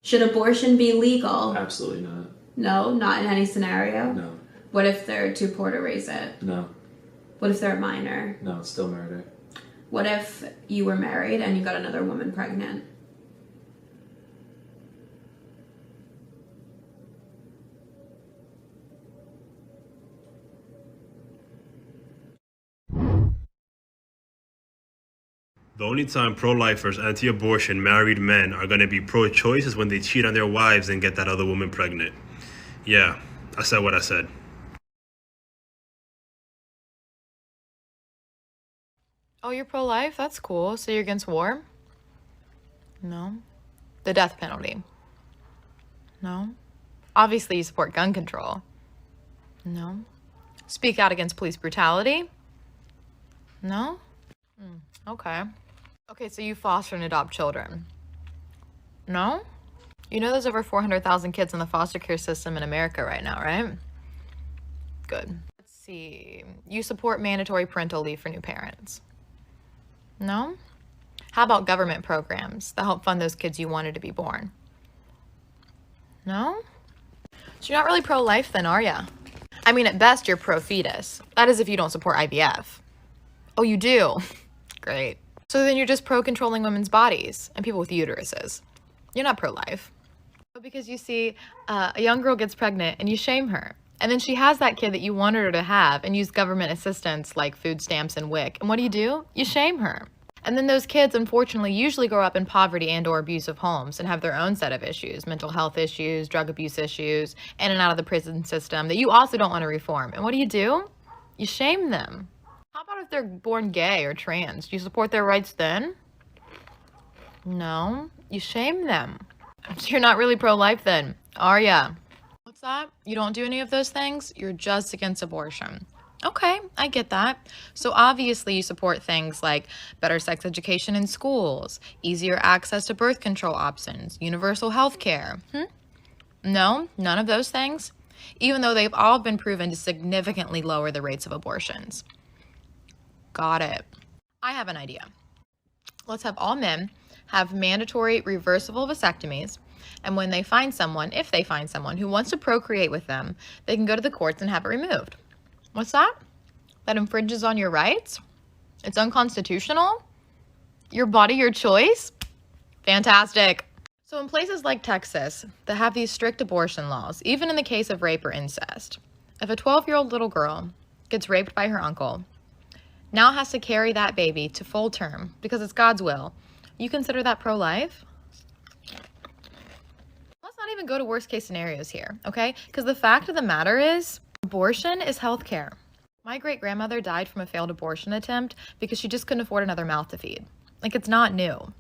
Should abortion be legal? Absolutely not. No, not in any scenario? No. What if they're too poor to raise it? No. What if they're a minor? No, it's still murder. What if you were married and you got another woman pregnant? The only time pro-lifers, anti-abortion, married men are going to be pro-choice is when they cheat on their wives and get that other woman pregnant. Yeah, I said what I said. Oh, you're pro-life? That's cool. So you're against war? No. The death penalty? No. Obviously you support gun control? No. Speak out against police brutality? No? Okay. Okay, so you foster and adopt children? No? You know there's over 400,000 kids in the foster care system in America right now, right? Good. Let's see. You support mandatory parental leave for new parents? No? How about government programs that help fund those kids you wanted to be born? No? So you're not really pro-life then, are ya? I mean, at best, you're pro-fetus. That is if you don't support IVF. Oh, you do? Great. So then you're just pro-controlling women's bodies and people with uteruses. You're not pro-life. But because you see, a young girl gets pregnant and you shame her. And then she has that kid that you wanted her to have and use government assistance like food stamps and WIC. And what do? You shame her. And then those kids, unfortunately, usually grow up in poverty and or abusive homes and have their own set of issues, mental health issues, drug abuse issues, in and out of the prison system that you also don't want to reform. And what do? You shame them. How about if they're born gay or trans? Do you support their rights then? No, you shame them. So you're not really pro-life then, are ya? What's that? You don't do any of those things? You're just against abortion. Okay, I get that. So obviously you support things like better sex education in schools, easier access to birth control options, universal health care. No, none of those things, even though they've all been proven to significantly lower the rates of abortions. Got it. I have an idea. Let's have all men have mandatory reversible vasectomies, and when they find someone, if they find someone who wants to procreate with them, they can go to the courts and have it removed. What's that? That infringes on your rights? It's unconstitutional? Your body, your choice? Fantastic. So in places like Texas that have these strict abortion laws, even in the case of rape or incest, if a 12-year-old little girl gets raped by her uncle, now has to carry that baby to full term because it's God's will, you consider that pro-life? Let's not even go to worst case scenarios here, okay? Because the fact of the matter is, abortion is healthcare. My great-grandmother died from a failed abortion attempt because she just couldn't afford another mouth to feed. Like, it's not new.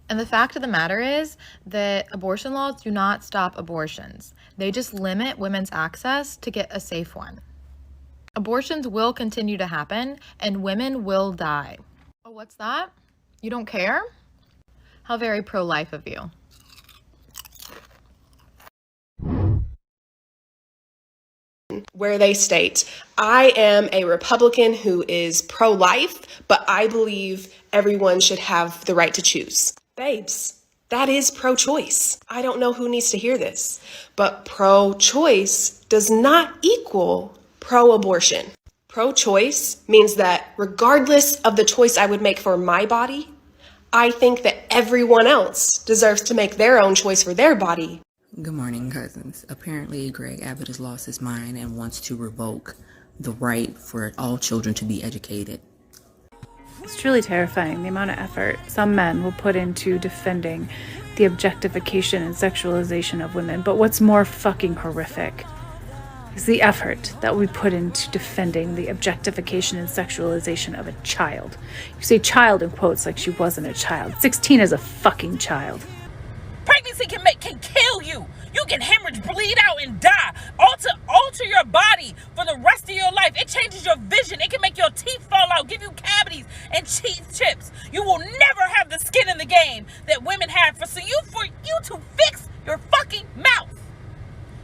And the fact of the matter is that abortion laws do not stop abortions. They just limit women's access to get a safe one. Abortions will continue to happen and women will die. Oh, what's that? You don't care? How very pro-life of you. Where they state, I am a Republican who is pro-life, but I believe everyone should have the right to choose. Babes, that is pro-choice. I don't know who needs to hear this, but pro-choice does not equal pro-abortion. Pro-choice means that regardless of the choice I would make for my body, I think that everyone else deserves to make their own choice for their body. Good morning, cousins. Apparently, Greg Abbott has lost his mind and wants to revoke the right for all children to be educated. It's truly terrifying the amount of effort some men will put into defending the objectification and sexualization of women. But what's more fucking horrific is the effort that we put into defending the objectification and sexualization of a child. You say child in quotes like she wasn't a child. 16 is a fucking child. Pregnancy can kill you. You can hemorrhage, bleed out, and die. Alter your body for the rest of your life. It changes your vision. It can make your teeth fall out, give you cavities and teeth chips. You will never have the skin in the game that women have for you to fix your fucking mouth.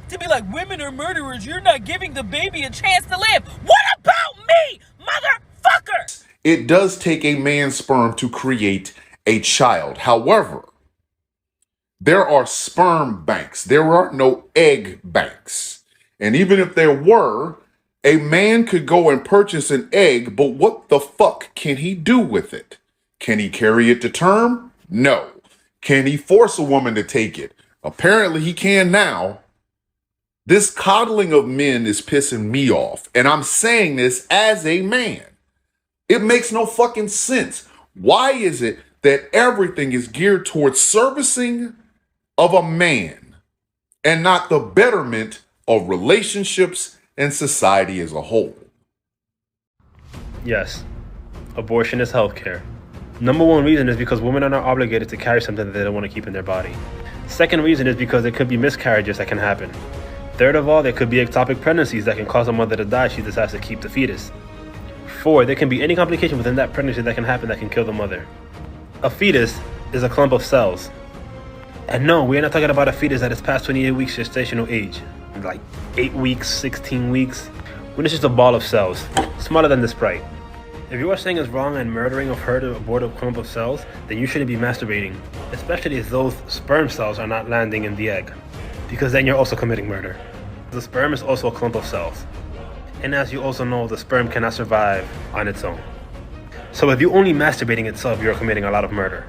To be like, women are murderers. You're not giving the baby a chance to live. What about me, motherfucker? It does take a man's sperm to create a child. However, There are sperm banks. There are no egg banks. And even if there were, a man could go and purchase an egg, but what the fuck can he do with it? Can he carry it to term? No. Can he force a woman to take it? Apparently he can now. This coddling of men is pissing me off, and I'm saying this as a man. It makes no fucking sense. Why is it that everything is geared towards servicing of a man and not the betterment of relationships and society as a whole? Yes, abortion is healthcare. Number one reason is because women are not obligated to carry something that they don't want to keep in their body. Second reason is because there could be miscarriages that can happen. Third of all, there could be ectopic pregnancies that can cause a mother to die if she decides to keep the fetus. 4, there can be any complication within that pregnancy that can happen that can kill the mother. A fetus is a clump of cells. And no, we're not talking about a fetus that is past 28 weeks gestational age. Like 8 weeks, 16 weeks. When it's just a ball of cells, smaller than the Sprite. If you are saying it's wrong and murdering of her to abort a clump of cells, then you shouldn't be masturbating. Especially if those sperm cells are not landing in the egg. Because then you're also committing murder. The sperm is also a clump of cells. And as you also know, the sperm cannot survive on its own. So if you're only masturbating itself, you're committing a lot of murder.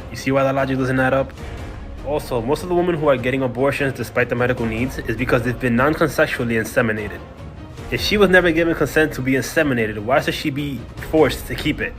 You see why that logic doesn't add up? Also, most of the women who are getting abortions despite the medical needs is because they've been non-consensually inseminated. If she was never given consent to be inseminated, why should she be forced to keep it?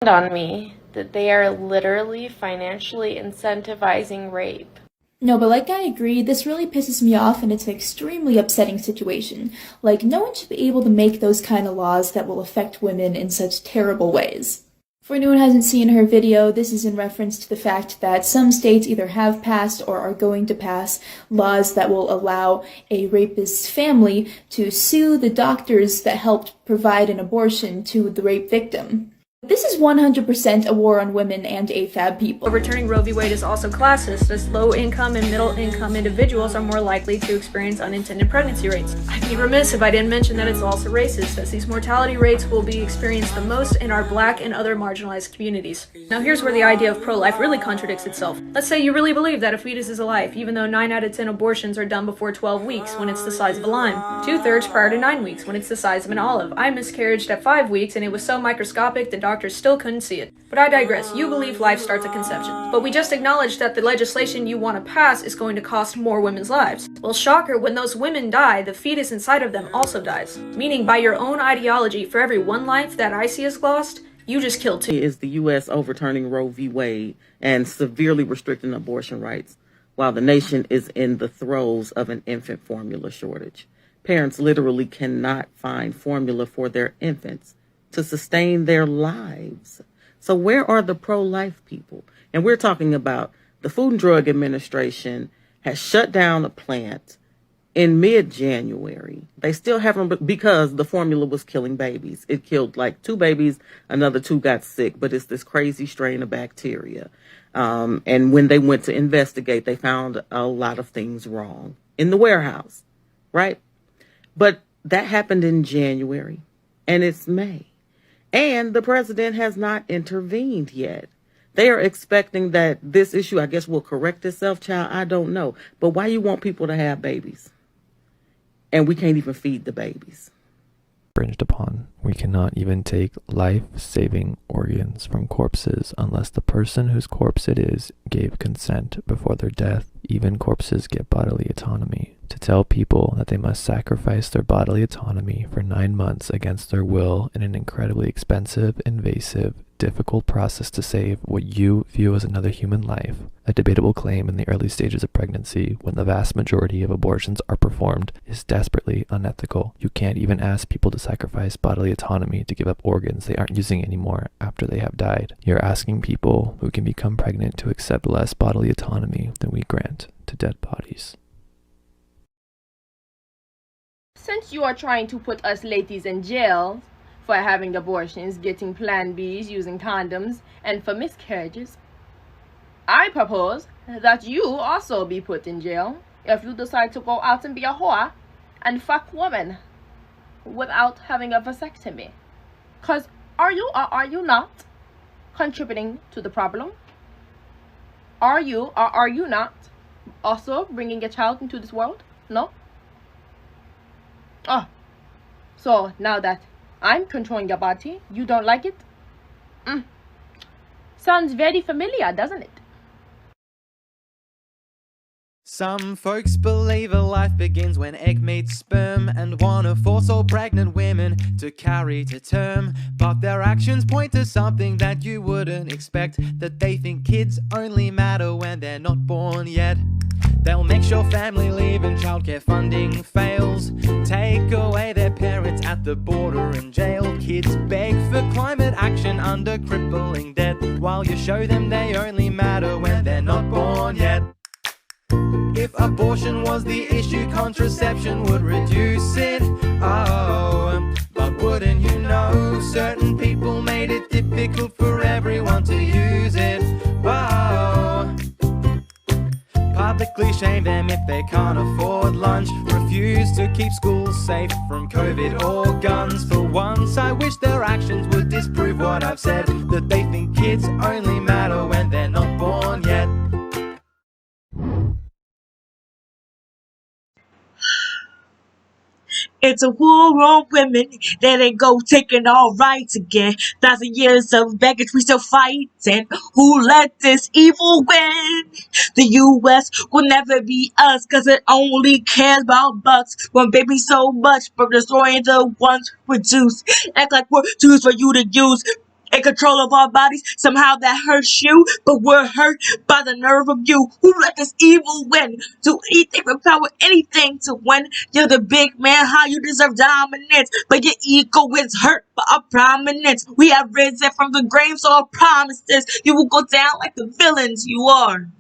On me that they are literally financially incentivizing rape. No, but like I agree, this really pisses me off and it's an extremely upsetting situation. Like, no one should be able to make those kind of laws that will affect women in such terrible ways. For anyone who hasn't seen her video, this is in reference to the fact that some states either have passed or are going to pass laws that will allow a rapist's family to sue the doctors that helped provide an abortion to the rape victim. This is 100% a war on women and AFAB people. Overturning Roe v. Wade is also classist, as low-income and middle-income individuals are more likely to experience unintended pregnancy rates. I'd be remiss if I didn't mention that it's also racist, as these mortality rates will be experienced the most in our Black and other marginalized communities. Now here's where the idea of pro-life really contradicts itself. Let's say you really believe that a fetus is alive, even though 9 out of 10 abortions are done before 12 weeks, when it's the size of a lime. 2/3 prior to 9 weeks, when it's the size of an olive. I miscarried at 5 weeks, and it was so microscopic the doctors still couldn't see it. But I digress. You believe life starts at conception. But we just acknowledged that the legislation you want to pass is going to cost more women's lives. Well, shocker, when those women die, the fetus inside of them also dies. Meaning, by your own ideology, for every one life that I see is lost, you just killed 2. Is the U.S. overturning Roe v. Wade and severely restricting abortion rights, while the nation is in the throes of an infant formula shortage. Parents literally cannot find formula for their infants to sustain their lives. So where are the pro-life people? And we're talking about the Food and Drug Administration has shut down a plant in mid-January. They still haven't, because the formula was killing babies. It killed like 2 babies, another 2 got sick, but it's this crazy strain of bacteria. And when they went to investigate, they found a lot of things wrong in the warehouse, right? But that happened in January, and it's May. And the president has not intervened yet. They are expecting that this issue, I guess, will correct itself, child. I don't know. But why you want people to have babies? And we can't even feed the babies. Infringed upon. We cannot even take life-saving organs from corpses unless the person whose corpse it is gave consent before their death. Even corpses get bodily autonomy. To tell people that they must sacrifice their bodily autonomy for 9 months against their will in an incredibly expensive, invasive, difficult process to save what you view as another human life, a debatable claim in the early stages of pregnancy when the vast majority of abortions are performed, is desperately unethical. You can't even ask people to sacrifice bodily autonomy to give up organs they aren't using anymore after they have died. You're asking people who can become pregnant to accept less bodily autonomy than we grant to dead bodies. Since you are trying to put us ladies in jail for having abortions, getting Plan Bs, using condoms, and for miscarriages, I propose that you also be put in jail if you decide to go out and be a whore and fuck women without having a vasectomy. Because are you or are you not contributing to the problem? Are you or are you not also bringing a child into this world? No? Oh, so now that I'm controlling your body, you don't like it? Sounds very familiar, doesn't it? Some folks believe a life begins when egg meets sperm and wanna force all pregnant women to carry to term. But their actions point to something that you wouldn't expect, that they think kids only matter when they're not born yet. They'll make sure family leave and childcare funding fails, take away their parents at the border and jail. Kids beg for climate action under crippling debt, while you show them they only matter when they're not born yet. If abortion was the issue, contraception would reduce it. Oh, but wouldn't you know, certain people made it difficult for everyone to use it. Whoa. Publicly shame them if they can't afford lunch, refuse to keep schools safe from COVID or guns. For once I wish their actions would disprove what I've said, that they think kids only matter when they're not born yet. It's a war on women, then they go taking our rights again. 1,000 years of baggage, we still fighting. Who let this evil win? The U.S. will never be us, cause it only cares about bucks. When baby so much for destroying the ones produced. Act like we're tools for you to use. In control of our bodies, somehow that hurts you, but we're hurt by the nerve of you. Who let this evil win? Do anything with power, anything to win. You're the big man, how you deserve dominance, but your ego is hurt by our prominence. We have risen from the grave, so I promise this, you will go down like the villains you are.